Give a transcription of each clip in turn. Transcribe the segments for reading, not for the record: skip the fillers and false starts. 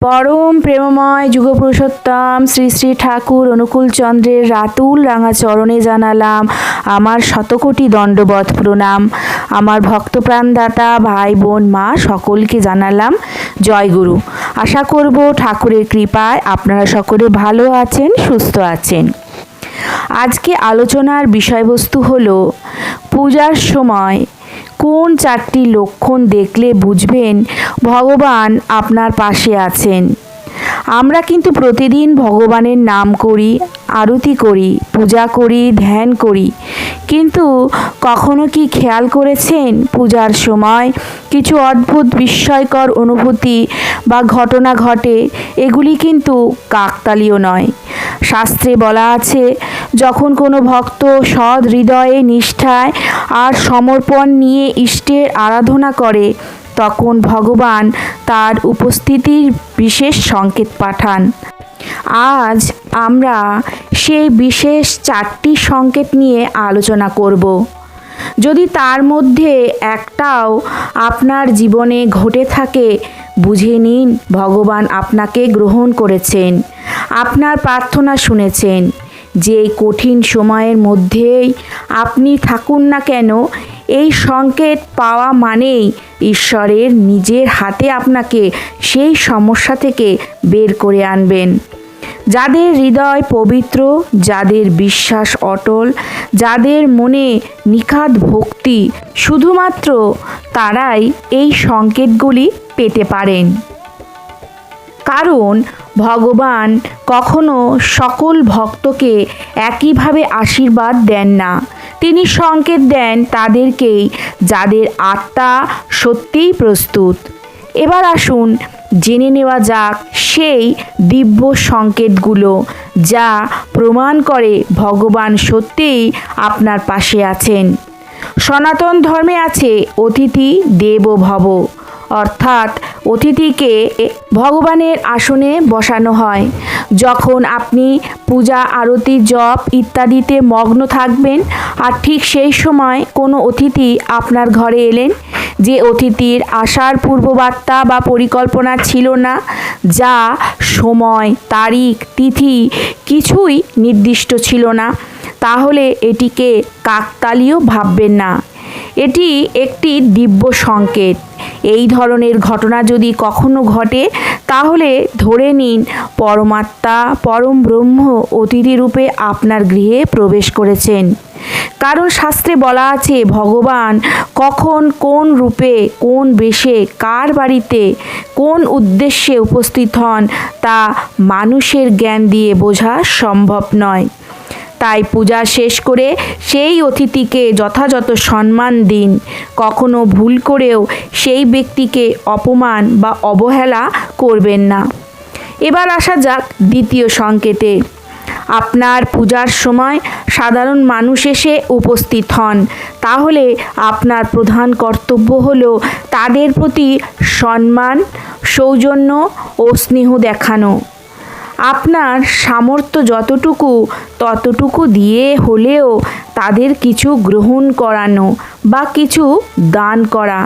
পরম প্রেমময় যুগপুরুষোত্তম শ্রী শ্রী ঠাকুর অনুকূল চন্দ্রের রাতুল রাঙা চরণে জানালাম আমার শতকোটি দণ্ডবৎ প্রণাম। আমার ভক্তপ্রাণদাতা ভাই বোন মা সকলকে জানালাম জয় গুরু। আশা করব ঠাকুরের কৃপায় আপনারা সকলে ভালো আছেন, সুস্থ আছেন। আজকে আলোচনার বিষয়বস্তু হলো পূজার সময় কোন চারটি লক্ষণ দেখলে বুঝবেন ভগবান আপনার পাশে আছেন। আমরা কিন্তু প্রতিদিন ভগবানের নাম করি, আরতি করি, পূজা করি, ধ্যান করি, কিন্তু কখনো কি খেয়াল করেছেন পূজার সময় কিছু অদ্ভুত বিস্ময়কর অনুভূতি বা ঘটনা ঘটে? এগুলি কিন্তু কাকতালীয় নয়। শাস্ত্রে বলা আছে, যখন কোনো ভক্ত সৎ হৃদয়ে, নিষ্ঠায় আর সমর্পণ নিয়ে ইষ্টের আরাধনা করে, তখন ভগবান তার উপস্থিতির বিশেষ সংকেত পাঠান। আজ আমরা সেই বিশেষ চারটি সংকেত নিয়ে আলোচনা করব। যদি তার মধ্যে একটাও আপনার জীবনে ঘটে থাকে, বুঝে নিন ভগবান আপনাকে গ্রহণ করেছেন, আপনার প্রার্থনা শুনেছেন। যে কঠিন সময়ের মধ্যেই আপনি থাকুন না কেন, এই সংকেত পাওয়া মানেই ঈশ্বরের নিজের হাতে আপনাকে সেই সমস্যা থেকে বের করে আনবেন। যাদের হৃদয় পবিত্র, যাদের বিশ্বাস অটল, যাদের মনে নিখাদ ভক্তি, শুধুমাত্র তারাই এই সংকেতগুলি পেতে পারেন। কারণ ভগবান কখনো সকল ভক্তকে একইভাবে আশীর্বাদ দেন না। তিনি সংকেত দেন তাদেরকেই যাদের আত্মা সত্যিই প্রস্তুত। এবার আসুন জেনে নেওয়া যাক সেই দিব্য সংকেতগুলো, যা প্রমাণ করে ভগবান সত্যিই আপনার পাশে আছেন। সনাতন ধর্মে আছে অতিথি দেবো ভব, অর্থাৎ অতিথিকে ভগবানের আসনে বসানো হয়। যখন আপনি পূজা, আরতি, জপ ইত্যাদিতে মগ্ন থাকবেন, আর ঠিক সেই সময় কোনো অতিথি আপনার ঘরে এলেন, যে অতিথির আসার পূর্ববার্তা বা পরিকল্পনা ছিল না, যা সময়, তারিখ, তিথি কিছুই নির্দিষ্ট ছিল না, তাহলে এটিকে কাকতালীয় ভাববেন না। এটি একটি দিব্য সংকেত। এই ধরনের ঘটনা যদি কখনো ঘটে, তাহলে ধরে নিন পরমাত্মা, পরম ব্রহ্ম অতিথিরূপে আপনার গৃহে প্রবেশ করেছেন। কারণ শাস্ত্রে বলা আছে, ভগবান কখন, কোন রূপে, কোন বেশে, কার বাড়িতে, কোন উদ্দেশ্যে উপস্থিত হন, তা মানুষের জ্ঞান দিয়ে বোঝা সম্ভব নয়। তাই পূজা শেষ করে সেই অতিথিকে যথাযথ সম্মান দিন। কখনো ভুল করেও সেই ব্যক্তিকে অপমান বা অবহেলা করবেন না। এবার আসা যাক দ্বিতীয় সংকেতে। আপনার পূজার সময় সাধারণ মানুষ এসে উপস্থিত হন, তাহলে আপনার প্রধান কর্তব্য হলো তাদের প্রতি সম্মান, সৌজন্য ও স্নেহ দেখানো। আপনার সামর্থ্য যতটুকু, ততটুকু দিয়ে হলেও তাদের কিছু গ্রহণ করানো বা কিছু দান করা,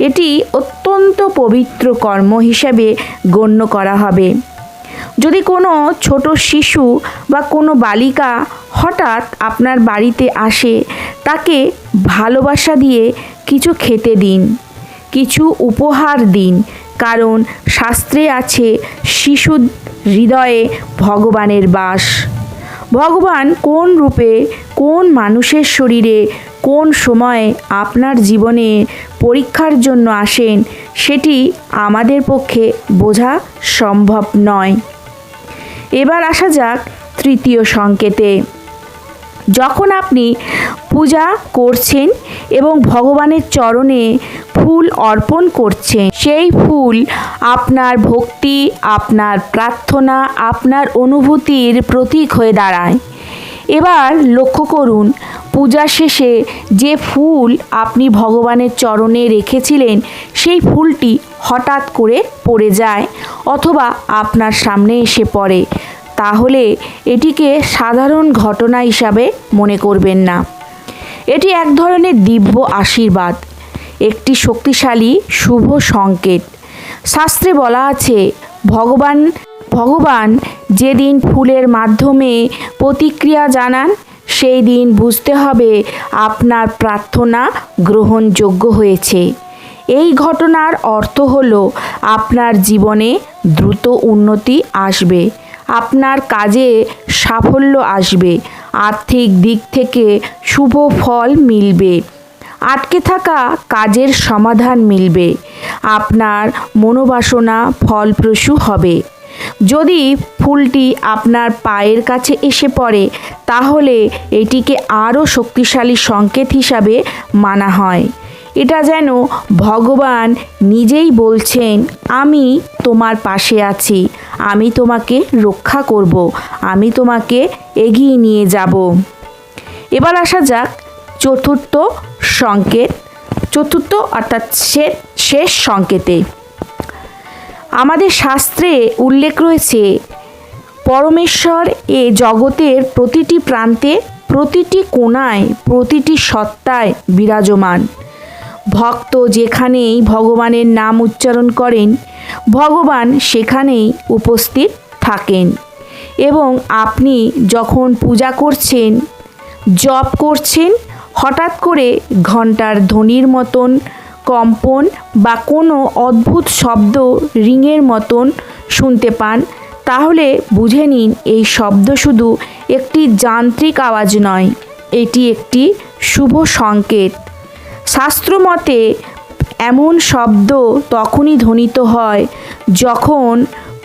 এটি অত্যন্ত পবিত্র কর্ম হিসেবে গণ্য করা হবে। যদি কোনো ছোট শিশু বা কোনো বালিকা হঠাৎ আপনার বাড়িতে আসে, তাকে ভালোবাসা দিয়ে কিছু খেতে দিন, কিছু উপহার দিন। কারণ শাস্ত্রে আছে, শিশু হৃদয়ে ভগবানের বাস। ভগবান কোন রূপে, কোন মানুষের শরীরে, কোন সময়ে আপনার জীবনে পরীক্ষার জন্য আসেন, সেটি আমাদের পক্ষে বোঝা সম্ভব নয়। এবার আসা যাক তৃতীয় সংকেতে। যখন আপনি পূজা করছেন এবং ভগবানের চরণে ফুল অর্পণ করছেন, সেই ফুল আপনার ভক্তি, আপনার প্রার্থনা, আপনার অনুভূতির প্রতীক হয়ে দাঁড়ায়। এবার লক্ষ্য করুন, পূজা শেষে যে ফুল আপনি ভগবানের চরণে রেখেছিলেন, সেই ফুলটি হঠাৎ করে পড়ে যায় অথবা আপনার সামনে এসে পড়ে, তাহলে এটিকে সাধারণ ঘটনা হিসাবে মনে করবেন না। এটি এক ধরনের দিব্য আশীর্বাদ, একটি শক্তিশালী শুভ সংকেত। শাস্ত্রে বলা আছে, ভগবান যেদিন ফুলের মাধ্যমে প্রতিক্রিয়া জানান সেই দিন বুঝতে হবে আপনার প্রার্থনা গ্রহণযোগ্য হয়েছে। এই ঘটনার অর্থ হলো আপনার জীবনে দ্রুত উন্নতি আসবে, আপনার কাজে সাফল্য আসবে, আর্থিক দিক থেকে শুভ ফল মিলবে, আটকে থাকা কাজের সমাধান মিলবে, আপনার মনোবাসনা ফলপ্রসূ হবে। যদি ফুলটি আপনার পায়ের কাছে এসে পড়ে তাহলে এটিকে আরও শক্তিশালী সংকেত হিসাবে মানা হয়। এটা যেন ভগবান নিজেই বলছেন, আমি তোমার পাশে আছি, আমি তোমাকে রক্ষা করব, আমি তোমাকে এগিয়ে নিয়ে যাব। এবার আসা যাক চতুর্থ অর্থাৎ শেষ সংকেতে। আমাদের শাস্ত্রে উল্লেখ রয়েছে পরমেশ্বর এ জগতের প্রতিটি প্রান্তে, প্রতিটি কোণায়, প্রতিটি সত্তায় বিরাজমান। ভক্ত যেখানেই ভগবানের নাম উচ্চারণ করেন ভগবান সেখানেই উপস্থিত থাকেন। এবং আপনি যখন পূজা করছেন, জপ করছেন, হঠাৎ করে ঘণ্টার ধ্বনির মতন কম্পন বা কোনো অদ্ভুত শব্দ রিংয়ের মতন শুনতে পান তাহলে বুঝে নিন এই শব্দ শুধু একটি যান্ত্রিক আওয়াজ নয়, এটি একটি শুভ সংকেত। শাস্ত্রমতে এমন শব্দ তখনই ধ্বনিত হয় যখন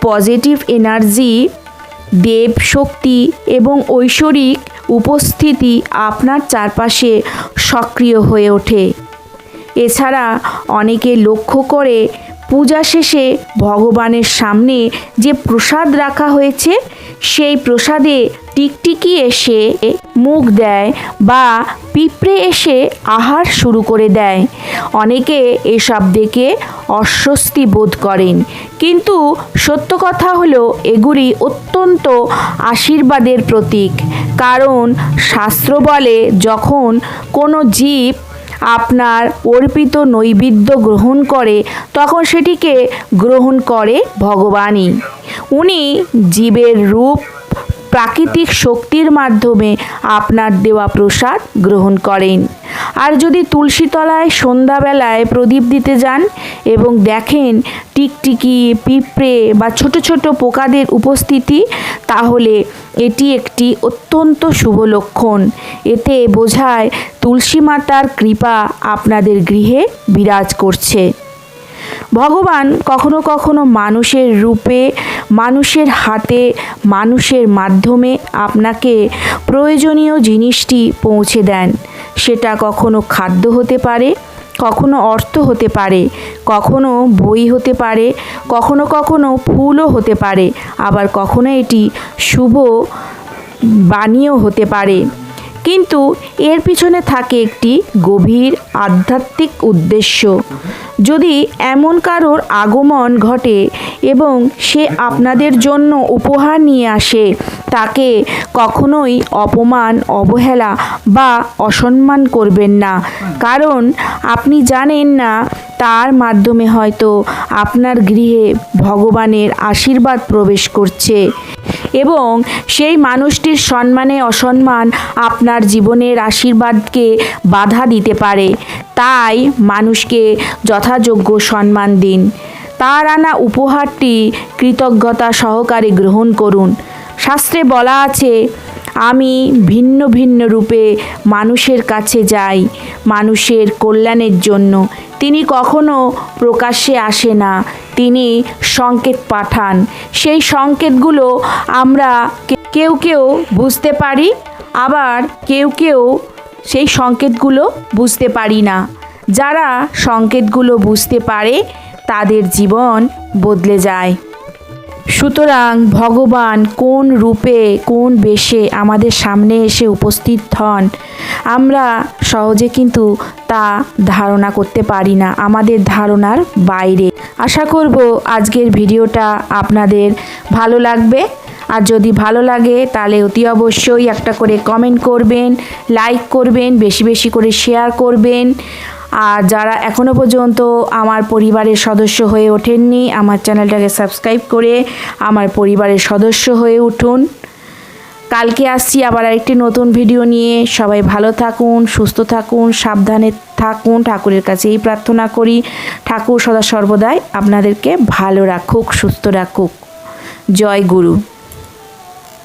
পজিটিভ এনার্জি, দেব শক্তি এবং ঐশ্বরিক উপস্থিতি আপনার চারপাশে সক্রিয় হয়ে ওঠে। এছাড়া অনেকে লক্ষ্য করে পূজা শেষে ভগবানের সামনে যে প্রসাদ রাখা হয়েছে সেই প্রসাদে টিকটিকি এসে মুখ দেয় বা পিঁপড়ে এসে আহার শুরু করে দেয়। অনেকে এসব দেখে অস্বস্তি বোধ করেন, কিন্তু সত্য কথা হলো এগুলি অত্যন্ত আশীর্বাদের প্রতীক। কারণ শাস্ত্র বলে যখন কোনো জীব আপনার অর্পিত নৈবেদ্য গ্রহণ করে তখন সেটিকে গ্রহণ করে ভগবানই। উনি জীবের রূপ প্রাকৃতিক শক্তির মাধ্যমে আপনার দেওয়া প্রসাদ গ্রহণ করেন। আর যদি তুলসী তলায় সন্ধ্যাবেলায় প্রদীপ দিতে যান এবং দেখেন টিকটিকি, পিঁপড়ে বা ছোট ছোট পোকাদের উপস্থিতি, তাহলে এটি একটি অত্যন্ত শুভ লক্ষণ। এতে বোঝায় তুলসী মাতার কৃপা আপনাদের গৃহে বিরাজ করছে। ভগবান কখনো কখনো মানুষের রূপে, মানুষের হাতে, মানুষের মাধ্যমে আপনাকে প্রয়োজনীয় জিনিসটি পৌঁছে দেন। সেটা কখনো খাদ্য হতে পারে, কখনো অর্থ হতে পারে, কখনো বই হতে পারে, কখনো কখনো ফুলও হতে পারে, আবার কখনো এটি শুভ বাণীও হতে পারে। কিন্তু এর পিছনে থাকে একটি গভীর আধ্যাত্মিক উদ্দেশ্য। যদি এমন কারোর আগমন ঘটে এবং সে আপনাদের জন্য উপহার নিয়ে আসে, তাকে কখনোই অপমান, অবহেলা বা অসম্মান করবেন না। কারণ আপনি জানেন না তার মাধ্যমে হয়তো আপনার গৃহে ভগবানের আশীর্বাদ প্রবেশ করছে এবং সেই মানুষটির সম্মানে অসম্মান আপনার জীবনের আশীর্বাদকে বাধা দিতে পারে। তাই মানুষকে যথাযোগ্য সম্মান দিন। তার আনা উপহারটি কৃতজ্ঞতা সহকারে গ্রহণ করুন। শাস্ত্রে বলা আছে, আমি ভিন্ন ভিন্ন রূপে মানুষের কাছে যাই মানুষের কল্যাণের জন্য। তিনি কখনো প্রকাশ্যে আসে না, তিনি সংকেত পাঠান। সেই সংকেতগুলো আমরা কেউ কেউ বুঝতে পারি, আবার কেউ কেউ সেই সংকেতগুলো বুঝতে পারি না। যারা সংকেতগুলো বুঝতে পারে তাদের জীবন বদলে যায়। সুতরাং ভগবান কোন রূপে, কোন বেশে আমাদের সামনে এসে উপস্থিত হন আমরা সহজে কিন্তু তা ধারণা করতে পারি না, আমাদের ধারণার বাইরে। আশা করব আজকের ভিডিওটা আপনাদের ভালো লাগবে। আর যদি ভালো লাগে তাহলে অতি অবশ্যই একটা করে কমেন্ট করবেন, লাইক করবেন, বেশি বেশি করে শেয়ার করবেন। আর যারা এখনও পর্যন্ত আমার পরিবারের সদস্য হয়ে ওঠেননি, আমার চ্যানেলটাকে সাবস্ক্রাইব করে আমার পরিবারের সদস্য হয়ে উঠুন। কালকে আসছি আবার আরেকটি নতুন ভিডিও নিয়ে। সবাই ভালো থাকুন, সুস্থ থাকুন, সাবধানে থাকুন। ঠাকুরের কাছে এই প্রার্থনা করি, ঠাকুর সদা সর্বদাই আপনাদেরকে ভালো রাখুক, সুস্থ রাখুক। জয় গুরু।